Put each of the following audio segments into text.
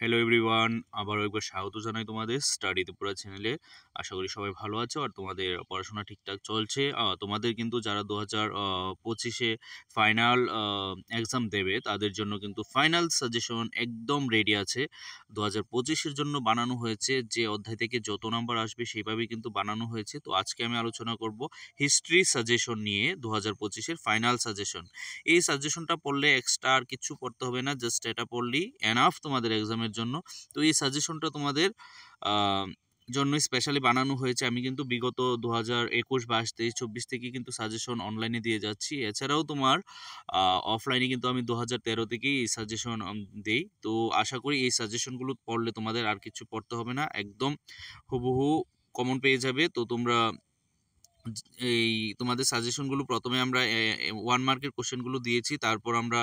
Hello everyone, আবারও একবার স্বাগত জানাই তোমাদের স্টাডি ত্রিপুরা চ্যানেলে। আশা করি সবাই ভালো আছো আর তোমাদের পড়াশোনা ঠিকঠাক চলছে। তোমাদের কিন্তু যারা 2025-এ ফাইনাল এক্সাম দেবে তাদের জন্য কিন্তু ফাইনাল সাজেশন একদম রেডি আছে। 2025-এর জন্য বানানো হয়েছে, যে অধ্যায় থেকে যত নাম্বার আসবে সেইভাবেই কিন্তু বানানো হয়েছে। তো আজকে আমি আলোচনা করব হিস্ট্রি সাজেশন নিয়ে, 2025-এর ফাইনাল সাজেশন। এই সাজেশনটা পড়লে এক্সট্রা আর কিছু পড়তে হবে না, জাস্ট এটা পড়লেই এনাফ তোমাদের এক্সামের জন্য। তো এই সাজেশনটা তোমাদের আহ, জন্য স্পেশালি বানানো হয়েছে। আমি কিন্তু বিগত 2021, 22, 23, 24 থেকে কিন্তু সাজেশন অনলাইনে দিয়ে যাচ্ছি। এছাড়াও তোমার অফলাইনে কিন্তু আমি 2013 থেকেই এই সাজেশন দিই। তো আশা করি এই সাজেশনগুলো পড়লে তোমাদের আর কিছু পড়তে হবে না, একদম হুবহু কমন পেয়ে যাবে। তো তোমরা এই তোমাদের সাজেশনগুলো প্রথমে আমরা 1 মার্কের কোশ্চেনগুলো দিয়েছি, তারপর আমরা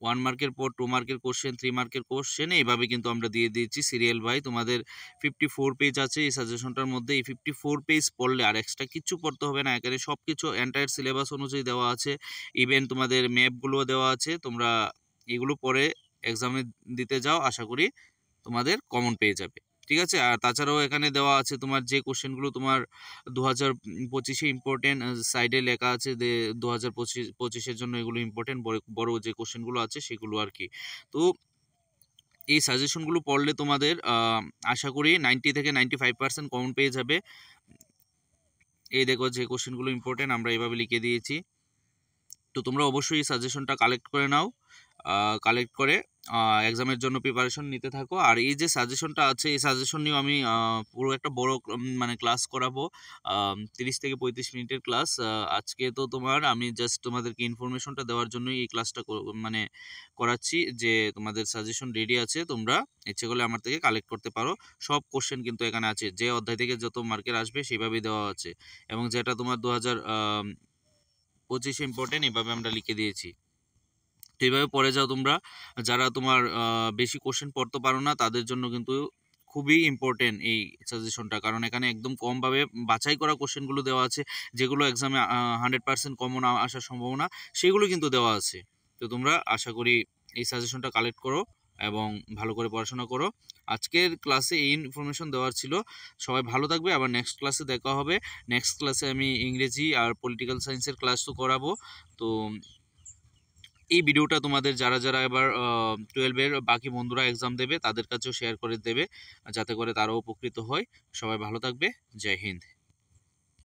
1 মার্কের পর 2 মার্কের কোশ্চেন, 3 মার্কের কোশ্চেন, এইভাবে কিন্তু আমরা দিয়ে দিয়েছি সিরিয়াল বাই। তোমাদের 54 পেজ আছে এই সাজেশনটার মধ্যে। এই 54 পেজ পড়লে আর এক্সট্রা কিছু পড়তে হবে না, একেবারে সব কিছু এন্টায়ার সিলেবাস অনুযায়ী দেওয়া আছে। ইভেন তোমাদের ম্যাপগুলোও দেওয়া আছে। তোমরা এগুলো পরে এক্সামে দিতে যাও, আশা করি তোমাদের কমন পেয়ে যাবে। ঠিক আছে। আর তাছাড়াও এখানে দেওয়া আছে তোমার যে কোশ্চেনগুলো তোমার 2025-এ ইম্পর্টেন্ট, সাইডে লেখা আছে যে 2025-এর জন্য এগুলো ইম্পর্টেন্ট, বড় বড় যে কোশ্চেনগুলো আছে সেগুলো আর কি। তো এই সাজেশনগুলো পড়লে তোমাদের আশা করি 90 থেকে 95% কমন পেয়ে যাবে। এই দেখো যে কোশ্চেনগুলো ইম্পর্টেন্ট আমরা এভাবে লিখে দিয়েছি। তো তোমরা অবশ্যই এই সাজেশনটা কালেক্ট করে নাও, কালেক্ট করে এক্সামের জন্য প্রিপারেশন নিতে থাকো। আর এই যে সাজেশনটা আছে এই সাজেশন নিয়েও আমি পুরো একটা বড় মানে ক্লাস করাবো, 30 থেকে 35 মিনিটের ক্লাস। আজকে তো তোমার আমি জাস্ট তোমাদেরকে ইনফরমেশনটা দেওয়ার জন্যই এই ক্লাসটা মানে করাচ্ছি, যে তোমাদের সাজেশন রেডি আছে, তোমরা ইচ্ছে করলে আমার থেকে কালেক্ট করতে পারো। সব কোশ্চেন কিন্তু এখানে আছে, যে অধ্যায় থেকে যত মার্কের আসবে সেইভাবেই দেওয়া আছে, এবং যেটা তোমার 2025 ইম্পর্টেন্ট এভাবে আমরা লিখে দিয়েছি। তো এইভাবে পড়ে যাও তোমরা। যারা তোমার বেশি কোশ্চেন পড়তে পারো না তাদের জন্য কিন্তু খুবই ইম্পর্টেন্ট এই সাজেশনটা, কারণ এখানে একদম কমভাবে বাছাই করা কোশ্চেনগুলো দেওয়া আছে, যেগুলো এক্সামে 100% কমন আসার সম্ভাবনা, সেগুলো কিন্তু দেওয়া আছে। তো তোমরা আশা করি এই সাজেশনটা কালেক্ট করো এবং ভালো করে পড়াশোনা করো। আজকের ক্লাসে এই ইনফরমেশন দেওয়ার ছিল। সবাই ভালো থাকবে, আবার নেক্সট ক্লাসে দেখা হবে। নেক্সট ক্লাসে আমি ইংরেজি আর পলিটিক্যাল সায়েন্সের ক্লাসও করাবো। তো এই ভিডিওটা তোমাদের যারা যারা এবার 12-এর বাকি বন্ধুরা এক্সাম দেবে তাদের কাছেও শেয়ার করে দেবে, যাতে করে তারাও উপকৃত হয়। সবাই ভালো থাকবে। জয় হিন্দ।